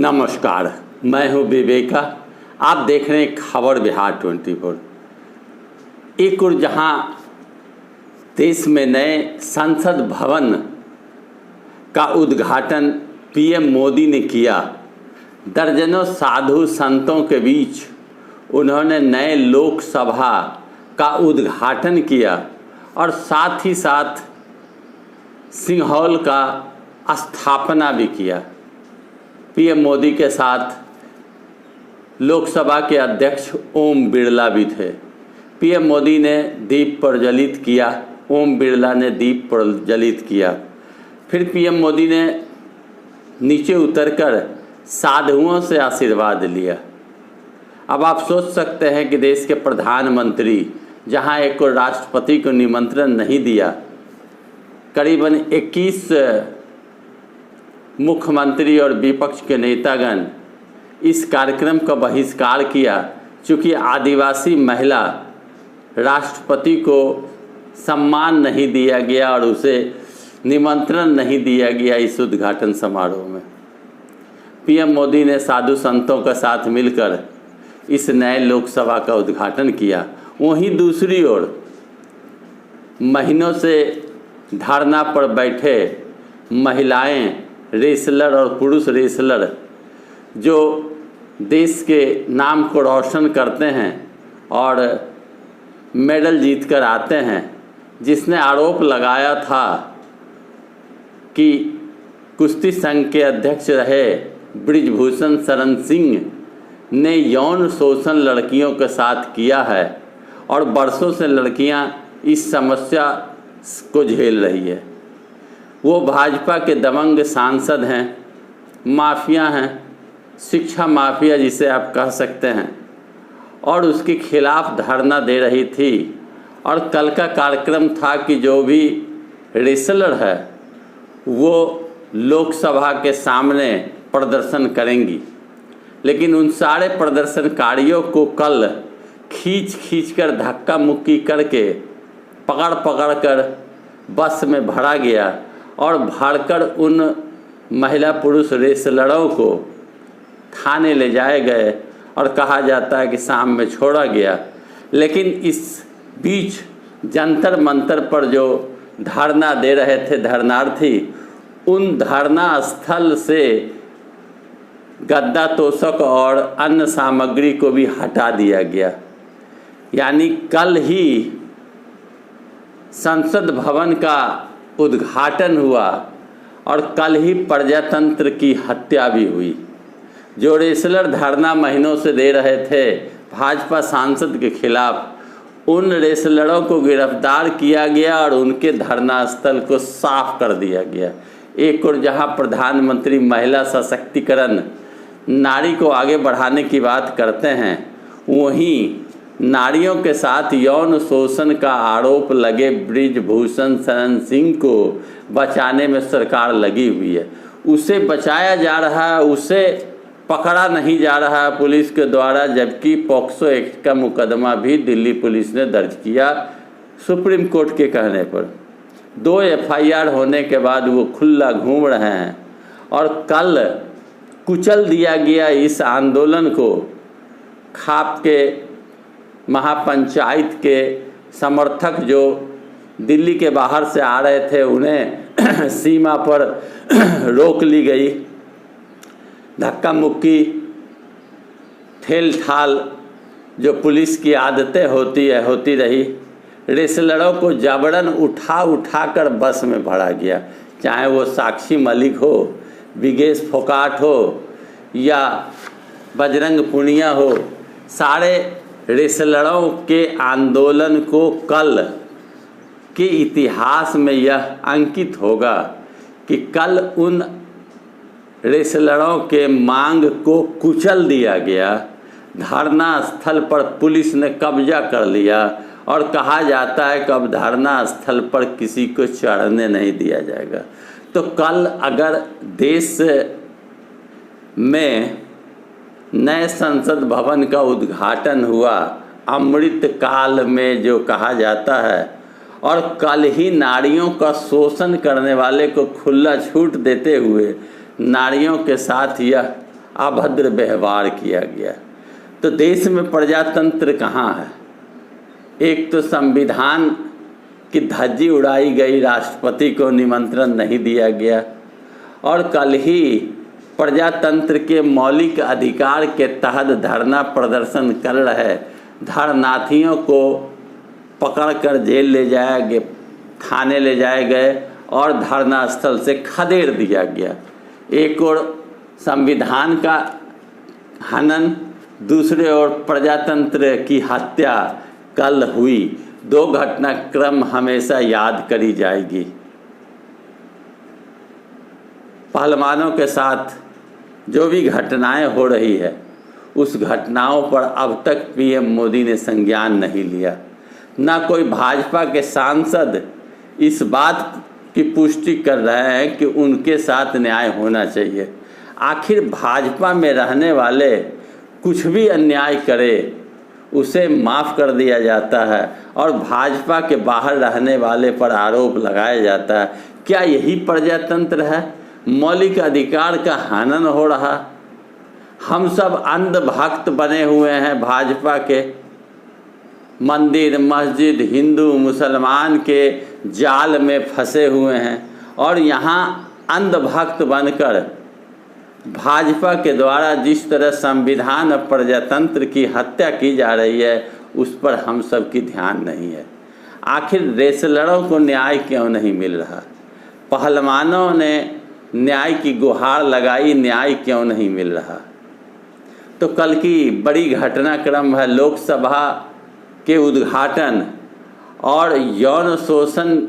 नमस्कार, मैं हूं विवेका। आप देख रहे हैं खबर बिहार 24। एक और जहां देश में नए संसद भवन का उद्घाटन पीएम मोदी ने किया, दर्जनों साधु संतों के बीच उन्होंने नए लोकसभा का उद्घाटन किया और साथ ही साथ सिंहौल का स्थापना भी किया। पीएम मोदी के साथ लोकसभा के अध्यक्ष ओम बिरला भी थे। पीएम मोदी ने दीप प्रज्वलित किया, ओम बिरला ने दीप प्रज्वलित किया। फिर पीएम मोदी ने नीचे उतरकर साधुओं से आशीर्वाद लिया। अब आप सोच सकते हैं कि देश के प्रधानमंत्री जहां एक और राष्ट्रपति को निमंत्रण नहीं दिया, करीबन 21 मुख्यमंत्री और विपक्ष के नेतागण इस कार्यक्रम का बहिष्कार किया, चूँकि आदिवासी महिला राष्ट्रपति को सम्मान नहीं दिया गया और उसे निमंत्रण नहीं दिया गया इस उद्घाटन समारोह में। पीएम मोदी ने साधु संतों के साथ मिलकर इस नए लोकसभा का उद्घाटन किया। वहीं दूसरी ओर महीनों से धरना पर बैठे महिलाएं, रेसलर और पुरुष रेसलर जो देश के नाम को रोशन करते हैं और मेडल जीतकर आते हैं, जिसने आरोप लगाया था कि कुश्ती संघ के अध्यक्ष रहे बृजभूषण शरण सिंह ने यौन शोषण लड़कियों के साथ किया है और बरसों से लड़कियां इस समस्या को झेल रही है। वो भाजपा के दबंग सांसद हैं, माफिया हैं, शिक्षा माफिया जिसे आप कह सकते हैं, और उसके खिलाफ धरना दे रही थी। और कल का कार्यक्रम था कि जो भी रेसलर है वो लोकसभा के सामने प्रदर्शन करेंगी, लेकिन उन सारे प्रदर्शनकारियों को कल खींच कर धक्का मुक्की करके पकड़ कर बस में भरा गया और भरकर उन महिला पुरुष रेसलरों को थाने ले जाए गए और कहा जाता है कि शाम में छोड़ा गया। लेकिन इस बीच जंतर मंतर पर जो धरना दे रहे थे धरनार्थी, उन धरना स्थल से गद्दा तोशक और अन्य सामग्री को भी हटा दिया गया। यानी कल ही संसद भवन का उद्घाटन हुआ और कल ही प्रजातंत्र की हत्या भी हुई। जो रेसलर धरना महीनों से दे रहे थे भाजपा सांसद के खिलाफ, उन रेसलरों को गिरफ्तार किया गया और उनके धरना स्थल को साफ कर दिया गया। एक और जहां प्रधानमंत्री महिला सशक्तिकरण, नारी को आगे बढ़ाने की बात करते हैं, वहीं नारियों के साथ यौन शोषण का आरोप लगे बृजभूषण शरण सिंह को बचाने में सरकार लगी हुई है। उसे बचाया जा रहा है, उसे पकड़ा नहीं जा रहा है पुलिस के द्वारा, जबकि पॉक्सो एक्ट का मुकदमा भी दिल्ली पुलिस ने दर्ज किया सुप्रीम कोर्ट के कहने पर। 2 FIR होने के बाद वो खुला घूम रहे हैं और कल कुचल दिया गया इस आंदोलन को। खाप के महापंचायत के समर्थक जो दिल्ली के बाहर से आ रहे थे, उन्हें सीमा पर रोक ली गई। धक्का मुक्की, ठेल ठाल जो पुलिस की आदतें होती रही। रेसलरों को जबरन उठा कर बस में भरा गया, चाहे वो साक्षी मलिक हो, विगेश फोगाट हो या बजरंग पुनिया हो। सारे रेसलरों के आंदोलन को कल के इतिहास में यह अंकित होगा कि कल उन रेसलरों के मांग को कुचल दिया गया। धरना स्थल पर पुलिस ने कब्जा कर लिया और कहा जाता है कि अब धरना स्थल पर किसी को चढ़ने नहीं दिया जाएगा। तो कल अगर देश में नए संसद भवन का उद्घाटन हुआ, अमृत काल में जो कहा जाता है, और कल ही नारियों का शोषण करने वाले को खुला छूट देते हुए नारियों के साथ यह अभद्र व्यवहार किया गया। तो देश में प्रजातंत्र कहाँ है? एक तो संविधान की धज्जी उड़ाई गई, राष्ट्रपति को निमंत्रण नहीं दिया गया, और कल ही प्रजातंत्र के मौलिक अधिकार के तहत धरना प्रदर्शन कर रहे धरनार्थियों को पकड़कर जेल ले जाया गया, थाने ले जाए गए और धरना स्थल से खदेड़ दिया गया। एक ओर संविधान का हनन, दूसरे ओर प्रजातंत्र की हत्या कल हुई। दो घटनाक्रम हमेशा याद करी जाएगी। पहलवानों के साथ जो भी घटनाएं हो रही है, उस घटनाओं पर अब तक पीएम मोदी ने संज्ञान नहीं लिया। ना कोई भाजपा के सांसद इस बात की पुष्टि कर रहे हैं कि उनके साथ न्याय होना चाहिए। आखिर भाजपा में रहने वाले कुछ भी अन्याय करे उसे माफ़ कर दिया जाता है, और भाजपा के बाहर रहने वाले पर आरोप लगाया जाता है। क्या यही प्रजातंत्र है? मौलिक अधिकार का हनन हो रहा। हम सब अंधभक्त बने हुए हैं भाजपा के। मंदिर, मस्जिद, हिंदू मुसलमान के जाल में फंसे हुए हैं, और यहाँ अंधभक्त बनकर भाजपा के द्वारा जिस तरह संविधान और प्रजातंत्र की हत्या की जा रही है, उस पर हम सब की ध्यान नहीं है। आखिर रेसलरों को न्याय क्यों नहीं मिल रहा? पहलवानों ने न्याय की गुहार लगाई, न्याय क्यों नहीं मिल रहा? तो कल की बड़ी घटनाक्रम है लोकसभा के उद्घाटन और यौन शोषण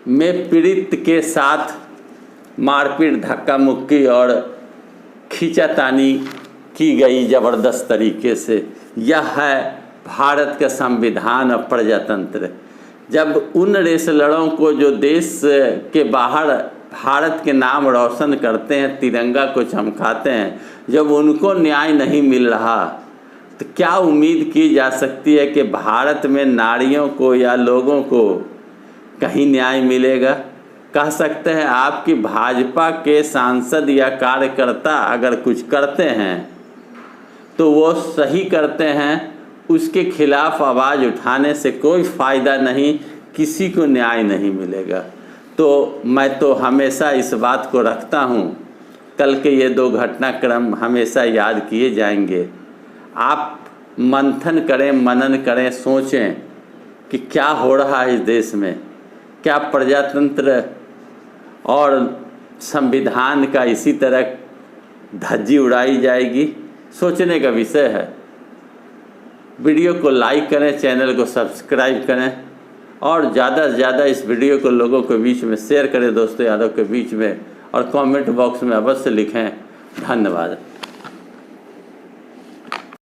में पीड़ित के साथ मारपीट, धक्का मुक्की और खींचातानी की गई ज़बरदस्त तरीके से। यह है भारत का संविधान और प्रजातंत्र। जब उन रेसलरों को जो देश के बाहर भारत के नाम रोशन करते हैं, तिरंगा को चमकाते हैं, जब उनको न्याय नहीं मिल रहा, तो क्या उम्मीद की जा सकती है कि भारत में नारियों को या लोगों को कहीं न्याय मिलेगा? कह सकते हैं आपकी भाजपा के सांसद या कार्यकर्ता अगर कुछ करते हैं तो वो सही करते हैं, उसके खिलाफ आवाज़ उठाने से कोई फ़ायदा नहीं, किसी को न्याय नहीं मिलेगा। तो मैं तो हमेशा इस बात को रखता हूँ, कल के ये दो घटनाक्रम हमेशा याद किए जाएंगे। आप मंथन करें, मनन करें, सोचें कि क्या हो रहा है इस देश में। क्या प्रजातंत्र और संविधान का इसी तरह धज्जी उड़ाई जाएगी? सोचने का विषय है। वीडियो को लाइक करें, चैनल को सब्सक्राइब करें, और ज़्यादा से ज़्यादा इस वीडियो को लोगों के बीच में शेयर करें, दोस्तों यारों के बीच में, और कमेंट बॉक्स में अवश्य लिखें। धन्यवाद।